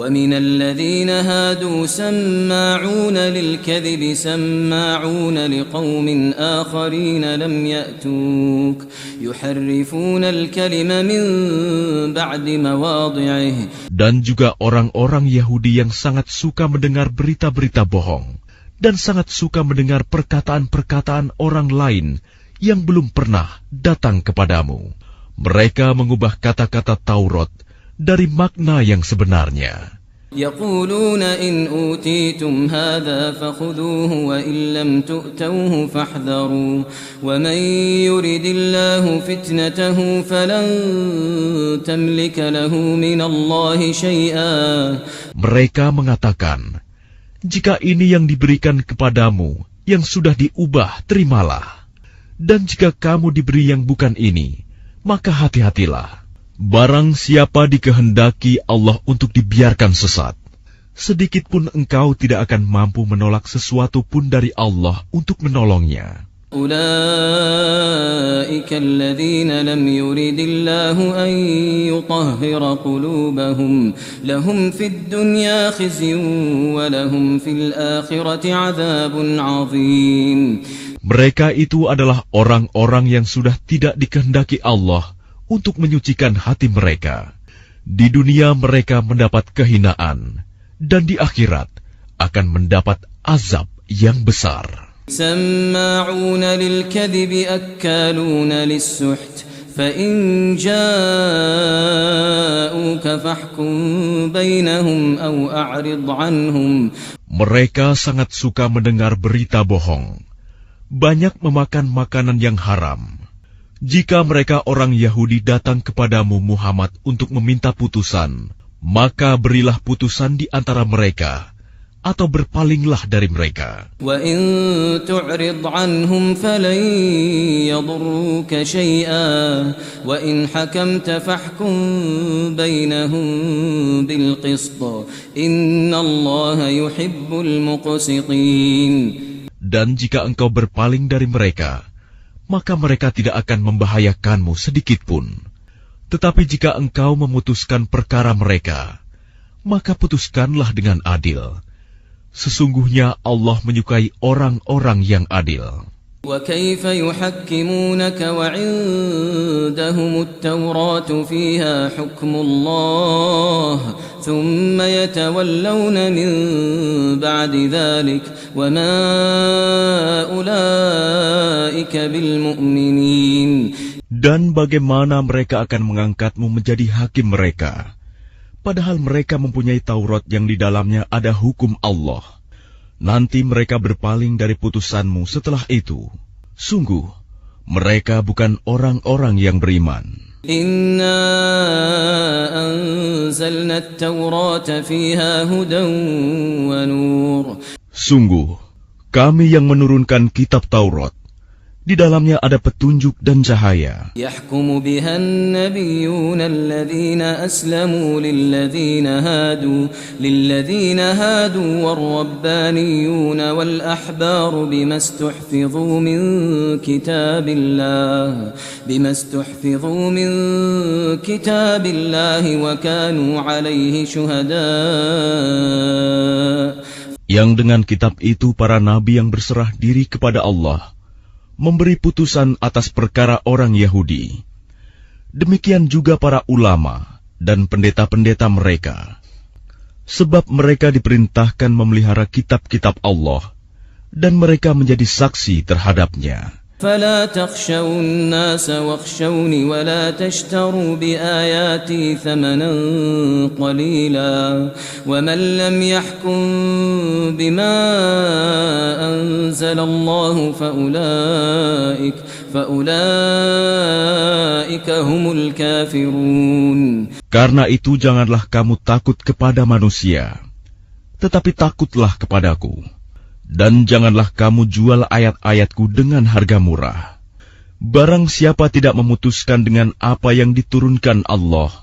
ومن الذين هادوا سماعون للكذب سماعون لقوم آخرين لم يأتوك يحرفون الكلم من بعد مواضعه. Dan juga orang-orang Yahudi yang sangat suka mendengar berita-berita bohong dan sangat suka mendengar perkataan-perkataan orang lain yang belum pernah datang kepadamu. Mereka mengubah kata-kata Taurat dari makna yang sebenarnya. يقولون إن أوتيتم هذا فخذوه وإن لم تؤتوه فاحذروا ومن يرد الله فتنته فلن تملك له من الله شيئا. Mereka mengatakan, jika ini yang diberikan kepadamu yang sudah diubah, terimalah. Dan jika kamu diberi yang bukan ini, maka hati-hatilah. Barang siapa dikehendaki Allah untuk dibiarkan sesat, sedikit pun engkau tidak akan mampu menolak sesuatu pun dari Allah untuk menolongnya. أولئك الذين لم يرد الله أن يطهر قلوبهم لهم في الدنيا خزي ولهم في الآخرة عذاب عظيم. Mereka itu adalah orang-orang yang sudah tidak dikehendaki Allah untuk menyucikan hati mereka. Di dunia mereka mendapat kehinaan, dan di akhirat akan mendapat azab yang besar. سماعون للكذب أكالون للسحت فإن جاءوك فاحكم بينهم أو أعرض عنهم. Mereka sangat suka mendengar berita bohong, banyak memakan makanan yang haram. Jika mereka orang Yahudi datang kepadamu Muhammad untuk meminta putusan, maka berilah putusan di antara mereka, atau berpalinglah dari mereka. وَإِن تُعْرِضْ عَنْهُمْ فَلَن يَضُرُّوكَ شَيْئًا وَإِنْ حَكَمْتَ فَاحْكُم بَيْنَهُم بِالْقِسْطِ إِنَّ اللَّهَ يُحِبُّ الْمُقْسِطِينَ. Dan jika engkau berpaling dari mereka, maka mereka tidak akan membahayakanmu sedikitpun. Tetapi jika engkau memutuskan perkara mereka, maka putuskanlah dengan adil. Sesungguhnya Allah menyukai orang-orang yang adil. وَكَيْفَ يُحَكِّمُونَكَ وَعِندَهُمُ التَّوْرَاةُ فِيهَا حُكْمُ اللَّهِ ثُمَّ يَتَوَلَّوْنَ مِن بَعْدِ ذَلِكَ وَمَا أُولَئِكَ بِالْمُؤْمِنِينَ. Dan bagaimana mereka akan mengangkatmu menjadi hakim mereka, padahal mereka mempunyai Taurat yang di dalamnya ada hukum Allah. Nanti mereka berpaling dari putusanmu setelah itu. Sungguh, mereka bukan orang-orang yang beriman. Inna anzalna at-taurata fiha hudan wa nur. Sungguh, kami yang menurunkan kitab Taurat, di dalamnya ada petunjuk dan cahaya. Yahkumu biha an-nabiyyuna alladhina aslamu lilladhina hadu war-rabbaniyuna wal-ahbaru bima istuhfidhu min kitabillahi wa kanu alayhi syuhada. Yang dengan kitab itu para nabi yang berserah diri kepada Allah memberi putusan atas perkara orang Yahudi. Demikian juga para ulama dan pendeta-pendeta mereka. Sebab mereka diperintahkan memelihara kitab-kitab Allah, dan mereka menjadi saksi terhadapnya. فلا تخشوا الناس واخشوني ولا تشتروا بآياتي ثمنا قليلا ومن لم يحكم بما أنزل الله فأولئك هم الكافرون. Karena itu janganlah kamu takut kepada manusia, tetapi takutlah kepadaku. Dan janganlah kamu jual ayat-ayatku dengan harga murah. Barang siapa tidak memutuskan dengan apa yang diturunkan Allah,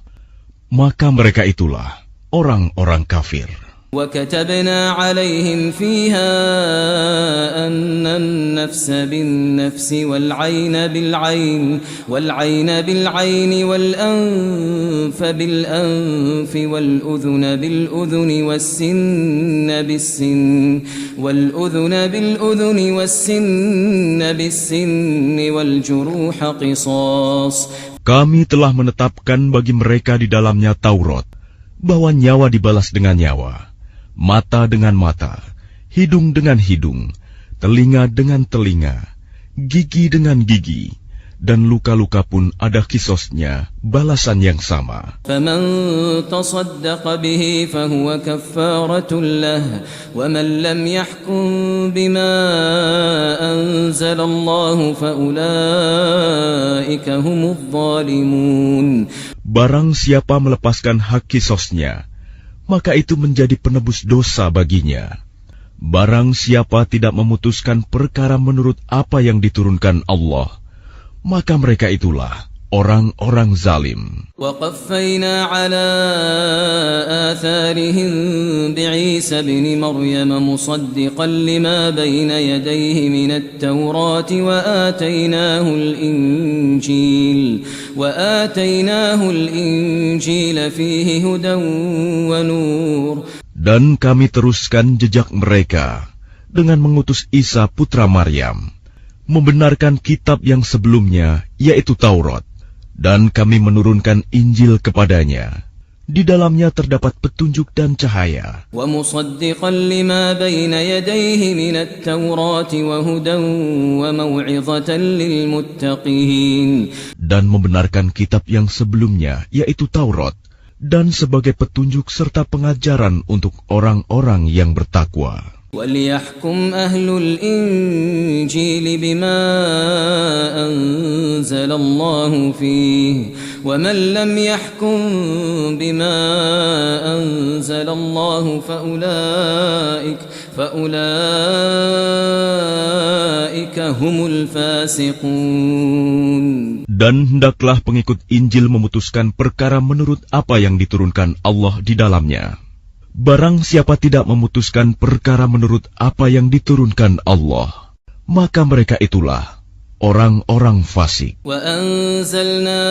maka mereka itulah orang-orang kafir. وكتبنا عليهم فيها أن النفس بالنفس والعين بالعين والأنف بالأنف والأذن بالأذن والسن بالسن والجروح قصاص. Kami telah menetapkan bagi mereka di dalamnya Taurat, bahwa nyawa dibalas dengan nyawa, mata dengan mata, hidung dengan hidung, telinga dengan telinga, gigi dengan gigi, dan luka-luka pun ada qisasnya, balasan yang sama. فَمَنْ تَصَدَّقَ بِهِ فَهُوَ كَفَّارَةٌ لَهُ وَمَنْ لَمْ يَحْكُمْ بِمَا أَنْزَلَ اللَّهُ فَأُولَئِكَ هُمُ الظَّالِمُونَ. Barang siapa melepaskan hak qisasnya, maka itu menjadi penebus dosa baginya. Barang siapa tidak memutuskan perkara menurut apa yang diturunkan Allah, maka mereka itulah orang-orang zalim. وَقَفَّيْنَا عَلَى آثَارِهِمْ بِعِيسَى ابْنِ مَرْيَمَ مُصَدِّقًا لِمَا بَيْنَ يَدَيْهِ مِنَ التَّوْرَاةِ وَآتَيْنَاهُ الْإِنْجِيلَ فِيهِ هُدًى وَنُورٌ. Dan kami teruskan jejak mereka dengan mengutus Isa putra Maryam, membenarkan kitab yang sebelumnya, yaitu Taurat, dan kami menurunkan Injil kepadanya. Di dalamnya terdapat petunjuk dan cahaya. وَمُصَدِّقًا لِمَا بَيْنَ يَدَيْهِ مِنَ التَّوْرَاةِ وَهُدًى وَمَوْعِظَةً لِلْمُتَّقِينَ. Dan membenarkan kitab yang sebelumnya, yaitu Taurat, dan sebagai petunjuk serta pengajaran untuk orang-orang yang bertakwa. وَلْيَحْكُمْ أَهْلُ الْإِنْجِيلِ بِمَا أَنْزَلَ اللَّهُ فِيهِ وَمَنْ لَمْ يَحْكُمْ بِمَا أَنْزَلَ اللَّهُ فَأُولَئِكَ هُمُ الْفَاسِقُونَ. Dan hendaklah pengikut Injil memutuskan perkara menurut apa yang diturunkan Allah di dalamnya. Barang siapa tidak memutuskan perkara menurut apa yang diturunkan Allah, maka mereka itulah orang-orang fasik. وَأَنزَلْنَا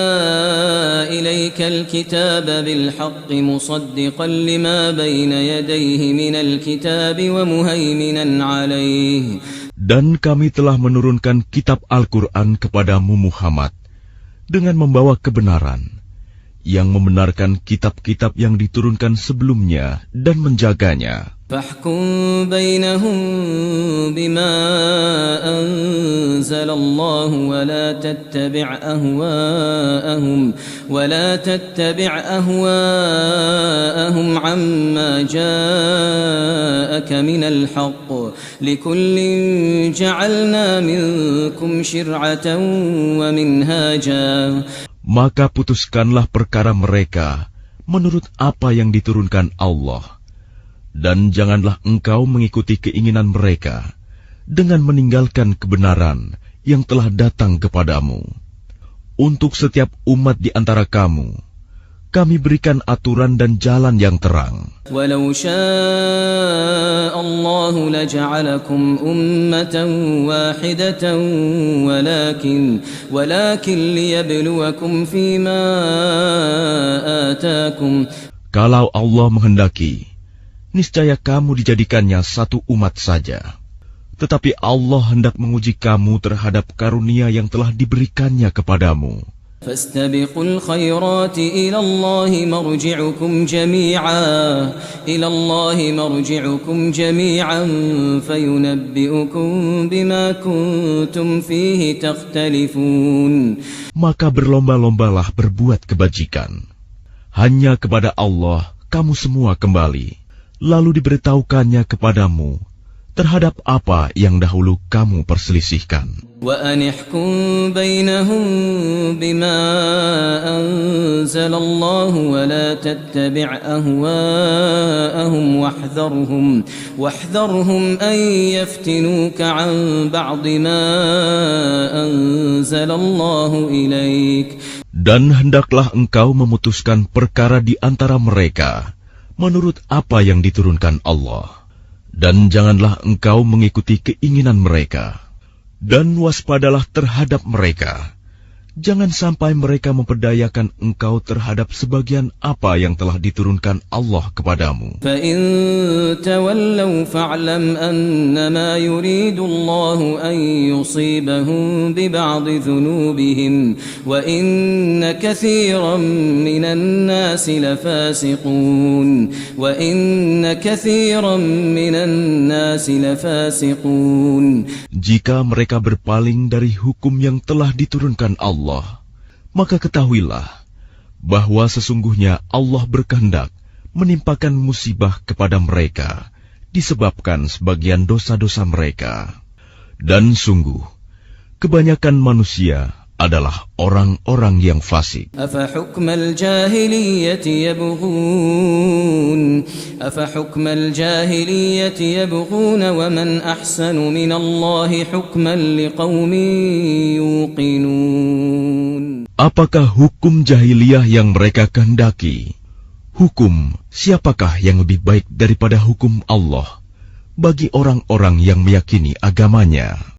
إِلَيْكَ الْكِتَابَ بِالْحَقِّ مُصَدِّقًا لِمَا بَيْنَ يَدَيْهِ مِنَ الْكِتَابِ وَمُهَيْمِنًا عَلَيْهِ. Dan kami telah menurunkan kitab Al-Quran kepadamu Muhammad dengan membawa kebenaran, yang membenarkan kitab-kitab yang diturunkan sebelumnya dan menjaganya. فَاحْكُمْ بَيْنَهُمْ بِمَا أَنزَلَ اللَّهُ وَلَا تَتَّبِعْ أَهْوَاءَهُمْ عَمَّا جَاءَكَ مِنَ الْحَقِّ لِكُلٍّ جَعَلْنَا مِنكُمْ شِرْعَةً وَمِنْهَاجًا. Maka putuskanlah perkara mereka menurut apa yang diturunkan Allah, dan janganlah engkau mengikuti keinginan mereka dengan meninggalkan kebenaran yang telah datang kepadamu. Untuk setiap umat di antara kamu, kami berikan aturan dan jalan yang terang. وَلَوْ شَاءَ اللَّهُ لَجَعَلَكُمْ أُمَّةً وَاحِدَةً وَلَكِنْ لِيَبْلُوَكُمْ فِيمَا آتَاكُمْ. Kalau Allah menghendaki, niscaya kamu dijadikannya satu umat saja. Tetapi Allah hendak menguji kamu terhadap karunia yang telah diberikannya kepadamu. فاستبقوا الخيرات إلى الله مرجعكم جميعا فينبئكم بما كنتم فيه تختلفون. Maka berlomba-lombalah berbuat kebajikan. Hanya kepada Allah kamu semua kembali, lalu diberitahukannya kepadamu terhadap apa yang dahulu kamu perselisihkan. وَأَنِ احْكُمْ بَيْنَهُمْ بِمَا أَنزَلَ اللَّهُ وَلَا تَتَّبِعْ أَهْوَاءَهُمْ وَاحْذَرْهُمْ أَنْ يَفْتِنُوكَ عَنْ بَعْضِ مَا أَنزَلَ اللَّهُ إِلَيْكَ. Dan hendaklah engkau memutuskan perkara di antara mereka menurut apa yang diturunkan Allah. Dan janganlah engkau mengikuti keinginan mereka. Dan waspadalah terhadap mereka. Jangan sampai mereka memperdayakan engkau terhadap sebagian apa yang telah diturunkan Allah kepadamu. فَإِن تَوَلَّوْا فَاعْلَمْ أَنَّمَا يُرِيدُ اللَّهُ أَن يُصِيبَهُم بِبَعْضِ ذُنُوبِهِمْ وَإِنَّ كَثِيرًا مِنَ النَّاسِ لَفَاسِقُونَ Jika mereka berpaling dari hukum yang telah diturunkan Allah, maka ketahuilah bahwa sesungguhnya Allah berkehendak menimpakan musibah kepada mereka disebabkan sebagian dosa-dosa mereka. Dan sungguh, kebanyakan manusia adalah orang-orang yang fasik. أَفَحُكْمَ الْجَاهِلِيَّةِ يَبْغُونَ وَمَنْ أَحْسَنُ مِنَ اللَّهِ حُكْمًا لِقَوْمٍ يُوقِنُونَ. Apakah hukum jahiliyah yang mereka kehendaki? Hukum siapakah yang lebih baik daripada hukum Allah bagi orang-orang yang meyakini agamanya?